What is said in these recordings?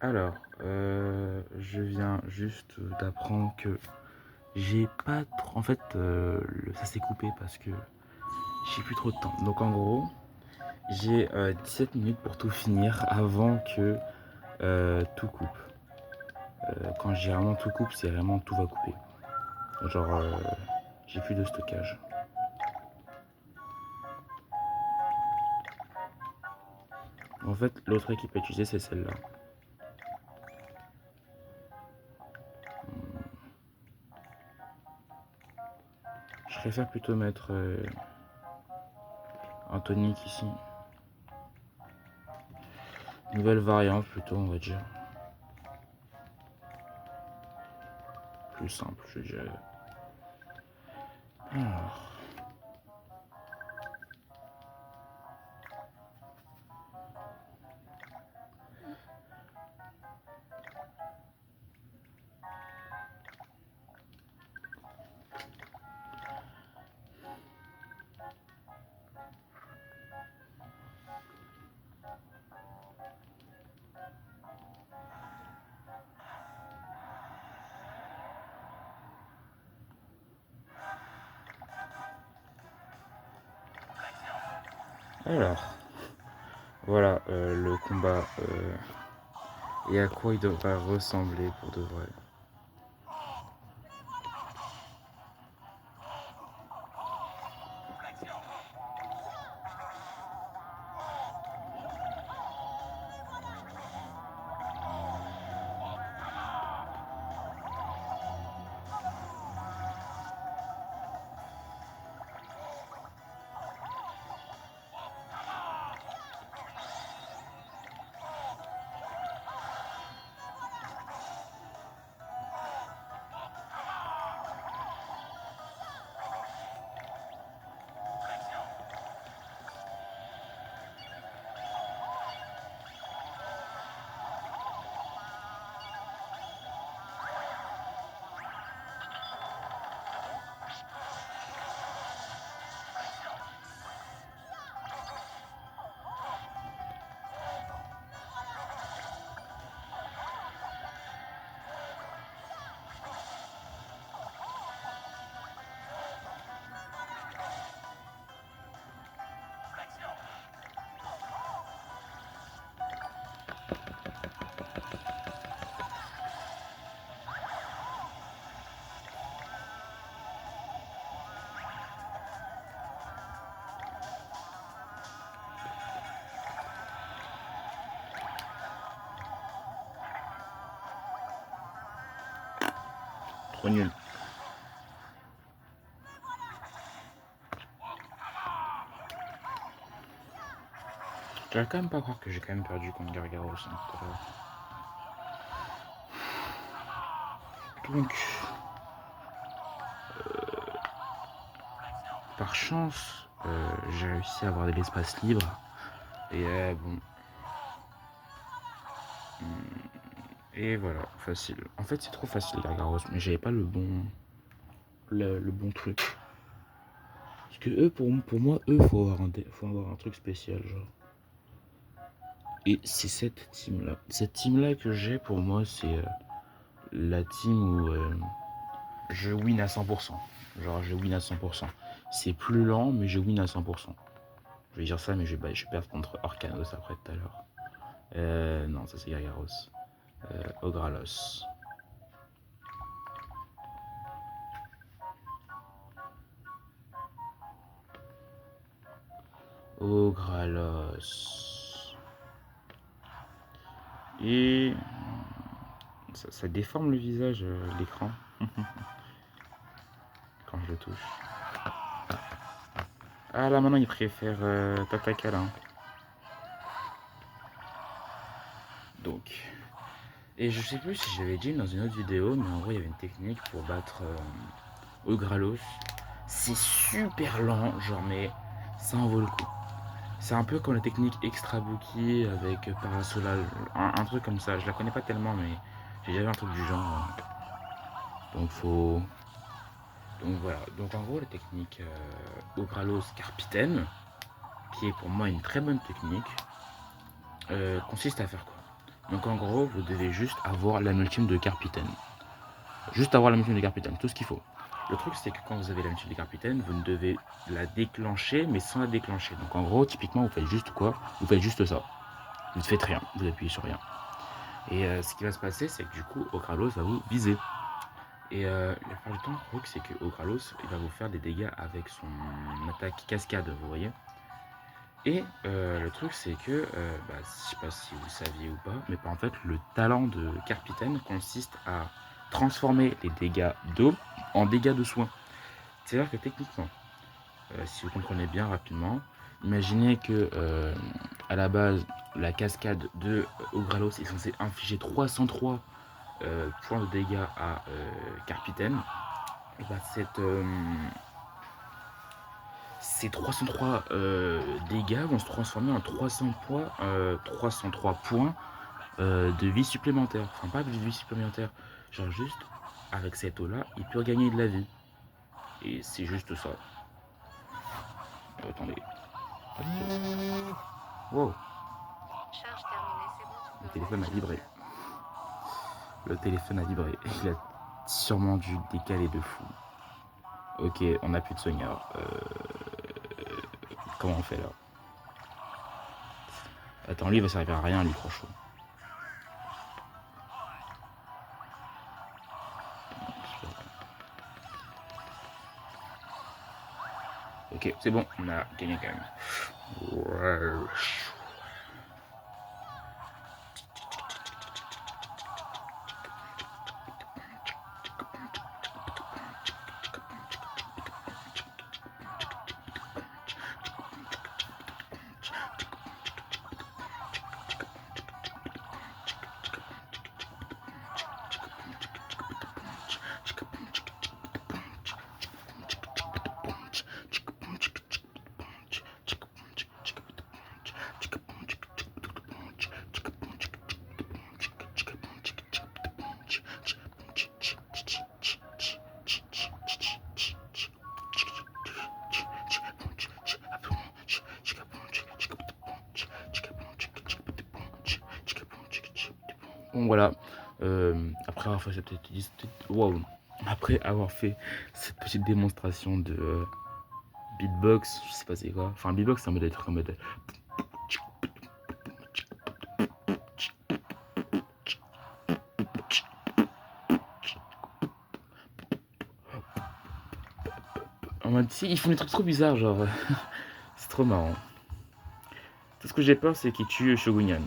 Alors, je viens juste d'apprendre que j'ai pas trop. En fait, ça s'est coupé parce que j'ai plus trop de temps. Donc, en gros, j'ai 17 minutes pour tout finir avant que tout coupe. Quand j'ai vraiment tout coupe, c'est vraiment tout va couper. Genre, j'ai plus de stockage. En fait, l'autre équipe à utiliser, c'est celle-là. Je préfère plutôt mettre Anthonic ici. Nouvelle variante plutôt, on va dire. Plus simple, je dirais. Alors. Alors, voilà le combat et à quoi il devrait ressembler pour de vrai. Trop nul. Je vais quand même pas croire que j'ai quand même perdu contre Gargaros hein, tout à l'heure. Donc, par chance, j'ai réussi à avoir de l'espace libre. Et bon. Et voilà, facile. En fait, c'est trop facile Gargaros, mais j'avais pas le bon, le bon truc. Parce que eux, pour moi, eux, faut avoir un truc spécial, genre. Et c'est cette team-là. Cette team-là que j'ai, pour moi, c'est la team où je win à 100%. Genre, je win à 100%. C'est plus lent, mais je win à 100%. Je vais dire ça, mais je vais perdre contre Orcanos après tout à l'heure. Non, ça c'est Gargaros. Ogralos. Ogralos. Et ça déforme le visage, l'écran, quand je le touche. Ah là maintenant il préfère Tatakala. Hein. Donc. Et je sais plus si j'avais dit dans une autre vidéo, mais en gros il y avait une technique pour battre Ogralos. C'est super lent, genre mais ça en vaut le coup. C'est un peu comme la technique extra bookie avec Parasolal, un truc comme ça. Je la connais pas tellement, mais j'ai déjà vu un truc du genre. Donc faut. Donc voilà. Donc en gros la technique Ogralos Carpiten, qui est pour moi une très bonne technique, consiste à faire quoi? Donc en gros, vous devez juste avoir la multime de Carpitaine. Juste avoir la multime de Carpitaine, tout ce qu'il faut. Le truc, c'est que quand vous avez la multime de Carpitaine, vous ne devez la déclencher, mais sans la déclencher. Donc en gros, typiquement, vous faites juste quoi? Vous faites juste ça. Vous ne faites rien, vous appuyez sur rien. Et ce qui va se passer, c'est que du coup, Okralos va vous viser. Et la plupart du temps, le truc, c'est que Okralos, il va vous faire des dégâts avec son attaque cascade, vous voyez. Et le truc, c'est que, je sais pas si vous saviez ou pas, mais en fait, le talent de Carpitaine consiste à transformer les dégâts d'eau en dégâts de soins. C'est-à-dire que techniquement, si vous comprenez bien rapidement, imaginez que à la base, la cascade de Ogralos est censée infliger 303 points de dégâts à Carpitaine. Et bah, ces 303 dégâts vont se transformer en 303 points de vie supplémentaire. Enfin, pas de vie supplémentaire. Genre, juste avec cette eau-là, il peut gagner de la vie. Et c'est juste ça. Attendez. Wow. Charge terminée, c'est bon, tu Le peux téléphone a rentrer vibré. chez toi. Le téléphone a vibré. Il a sûrement dû décaler de fou. Ok, on n'a plus de soigneur. Comment on fait là? Attends, lui il va servir à rien, lui, franchement. Ok, c'est bon, on a gagné quand même. Ouais. Bon voilà, après avoir fait cette petite démonstration de beatbox, je sais pas c'est quoi. Enfin, beatbox, c'est un mode d'être en mode. En mode, si, ils font des trucs trop bizarres, genre. C'est trop marrant. Tout ce que j'ai peur, c'est qu'ils tuent Shogunyan.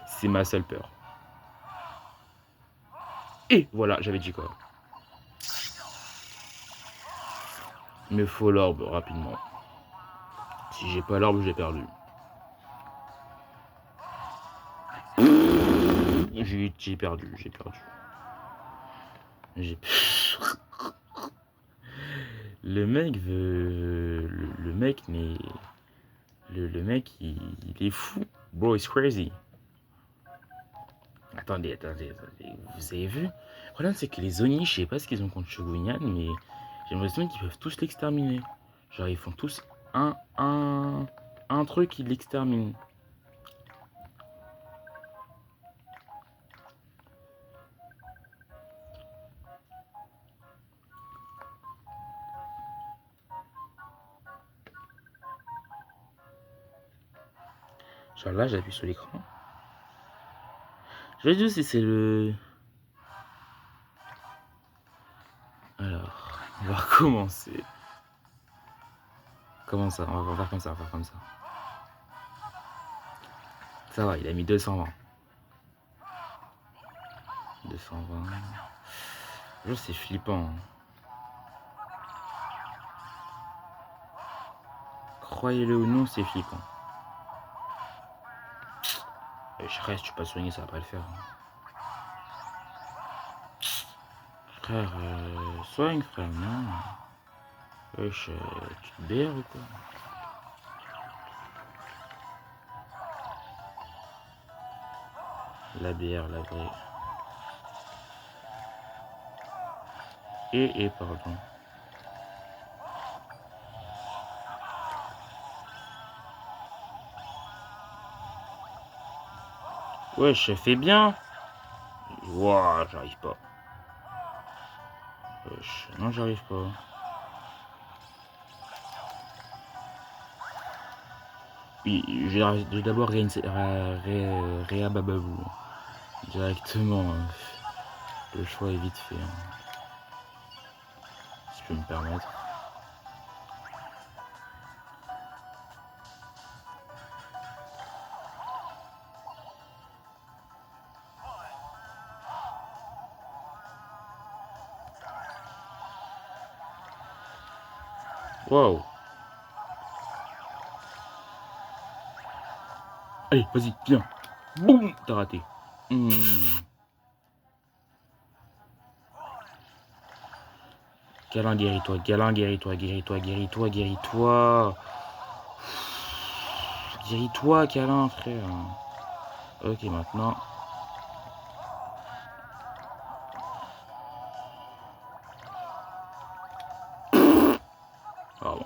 C'est ma seule peur. Et voilà, j'avais dit quoi. Il me faut l'orbe rapidement. Si j'ai pas l'orbe, j'ai perdu. J'ai perdu. J'ai... Le mec veut... Le mec, mais... Le mec, il est fou. Bro, it's crazy. Attendez. Vous avez vu? Le problème, c'est que les Oni, je sais pas ce qu'ils ont contre Shogunyan, mais j'ai l'impression qu'ils peuvent tous l'exterminer. Genre, ils font tous un truc, ils l'exterminent. Genre là, j'appuie sur l'écran. Je vais dire si c'est le... Alors, on va recommencer. Comment ça? On va faire comme ça, Ça va, il a mis 220. 220. Genre, c'est flippant. Croyez-le ou non, c'est flippant. Je reste, tu peux pas soigner, ça va pas le faire. Frère, soigne, frère, non. Wesh, tu te berres ou quoi? La bière, la vraie. Pardon. Ouais, je fais bien. Ouah, j'arrive pas. Non, j'arrive pas. Oui, j'ai d'abord Réa Bababou. Directement. Le choix est vite fait. Hein, si je peux me permettre. Waouh. Allez, vas-y, viens. Boum, t'as raté. Câlin, guéris-toi, câlin, guéris-toi, guéris-toi, guéris-toi, guéris-toi. Guéris-toi, câlin, frère. Ok, maintenant. Pardon.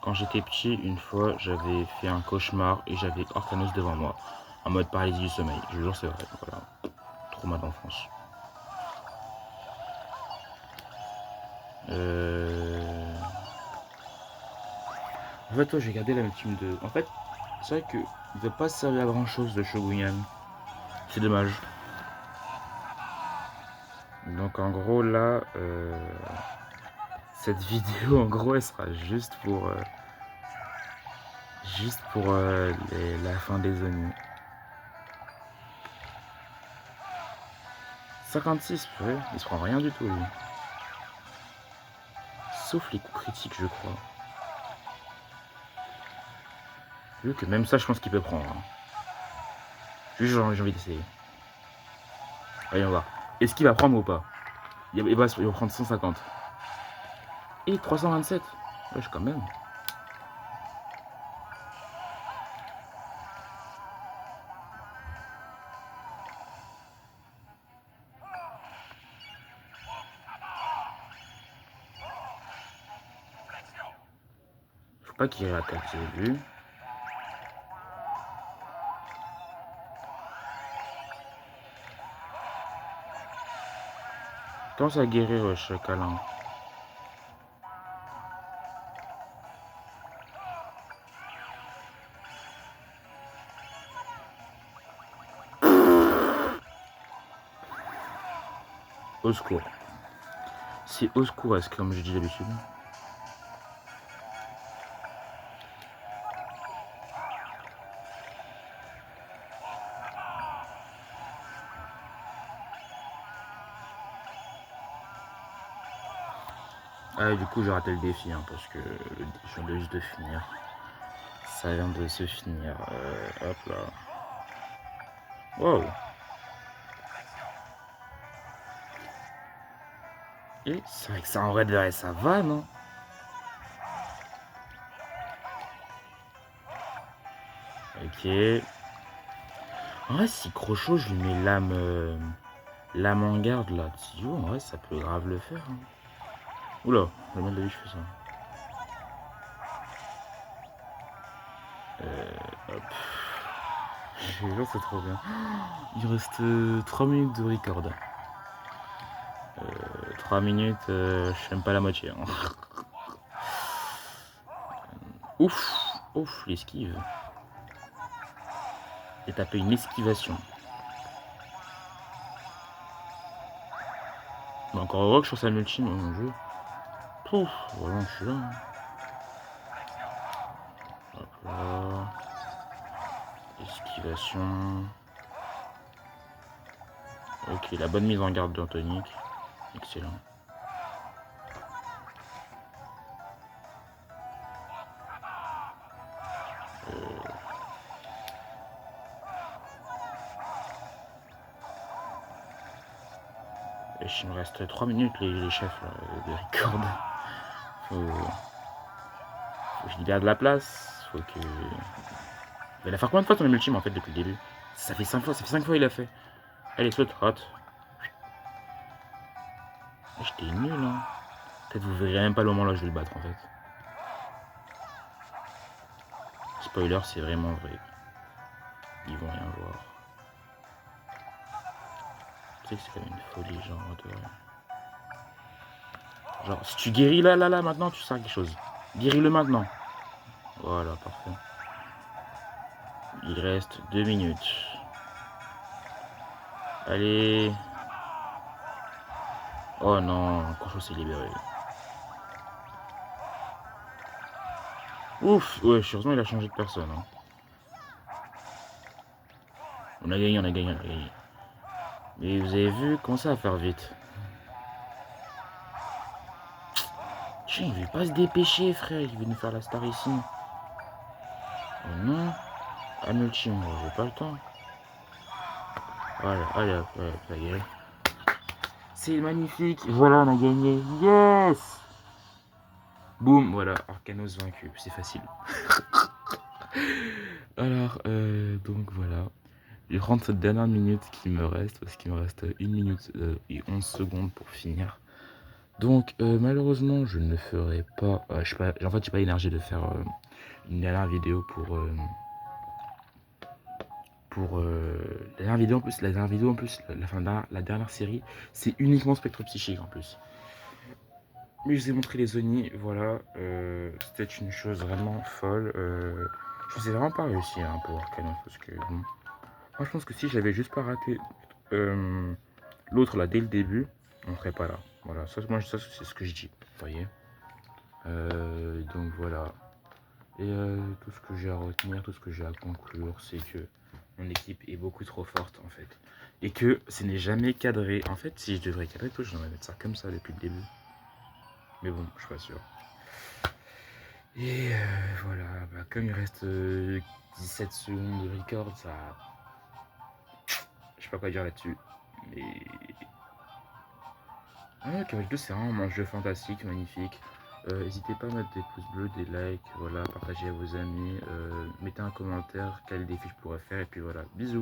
Quand j'étais petit, une fois, j'avais fait un cauchemar et j'avais Orcanos devant moi. En mode paralysie du sommeil. Je vous jure, c'est vrai. Voilà. Trauma d'enfance. En fait, toi, j'ai gardé la même team de. En fait, c'est vrai qu'il ne veut pas servir à grand chose de Shogunyan. C'est dommage. Donc, en gros, là, cette vidéo, en gros, elle sera juste pour. La fin des zones. 56, purée, il se prend rien du tout, lui. Sauf les coups critiques, je crois. Vu que même ça, je pense qu'il peut prendre. Hein. Juste, j'ai envie d'essayer. Voyons voir. Est-ce qu'il va prendre ou pas? Il va prendre 150. Et 327. Wesh, quand même. Faut pas qu'il réattaque, j'ai vu. Pense à guérir, wesh, câlin. Au secours. C'est au secours, est-ce que comme je dis d'habitude. Ah, du coup, j'ai raté le défi, hein, parce que je viens de juste de finir. Ça vient de se finir. Hop là. Wow. Et c'est vrai que ça en vrai ça va, non? Ok. En vrai, si Crochot, je lui mets l'âme en garde là. Tu vois, en vrai, ça peut grave le faire. Hein. Oula, le mal de vie, je fais ça. Hop. Je vous jure, c'est trop bien. Il reste 3 minutes de record. 3 minutes, je suis même pas la moitié. Hein. Ouf, ouf, l'esquive. J'ai tapé une esquivation. Mais encore heureux que je suis sur sa multi, mon jeu. Pouf, voilà, je suis là. Hop là. Esquivation. Ok, la bonne mise en garde d'Anthonic. Excellent. Il me reste 3 minutes, les chefs là, de record. Faut que je libère de la place. Faut que. Il a fait combien de fois ton ultime en fait depuis le début? Ça fait 5 fois, ça fait 5 fois il a fait. Allez, saute, rate. J'étais nul, hein. Peut-être vous verrez même pas le moment là où je vais le battre en fait. Spoiler, c'est vraiment vrai. Ils vont rien voir. Tu sais que c'est quand même une folie, genre genre, si tu guéris là, maintenant, tu sers quelque chose. Guéris-le maintenant. Voilà, parfait. Il reste 2 minutes. Allez. Oh non, Concho s'est libéré. Ouf, ouais, heureusement il a changé de personne. Hein. On a gagné, on a gagné, on a gagné. Mais vous avez vu, comment ça va faire vite. Tiens, il veut pas se dépêcher, frère, il veut nous faire la star ici. Oh non, Hamilton, j'ai pas le temps. Voilà, allez hop, ça y est. C'est magnifique, voilà, on a gagné, yes. Boum, voilà, Arcanos vaincu, c'est facile. Alors, donc voilà. Je rentre cette dernière minute qui me reste, parce qu'il me reste 1 minute et 11 secondes pour finir. Donc, malheureusement, je ne ferai pas. Je sais pas, en fait, j'ai pas l'énergie de faire une dernière vidéo pour la dernière vidéo en plus. La dernière vidéo en plus, la dernière série, c'est uniquement Spectre Psychique en plus. Mais je vous ai montré les Oni, voilà. C'était une chose vraiment folle. Je vous ai vraiment pas réussi hein, pour Arcanos parce que bon. Moi, je pense que si j'avais juste pas raté l'autre là dès le début, on serait pas là. Voilà, ça, moi, ça c'est ce que je dis. Vous voyez. Donc voilà. Et tout ce que j'ai à retenir, tout ce que j'ai à conclure, c'est que mon équipe est beaucoup trop forte en fait. Et que ce n'est jamais cadré. En fait, si je devrais cadrer tout, je devrais mettre ça comme ça depuis le début. Mais bon, je suis pas sûr. Et voilà, bah, comme il reste 17 secondes de record, ça. Je sais pas quoi dire là-dessus. Mais. Ah, Cavage 2, c'est vraiment un jeu fantastique, magnifique. N'hésitez pas à mettre des pouces bleus, des likes, voilà, partagez à vos amis, mettez un commentaire quel défi je pourrais faire, et puis voilà, bisous.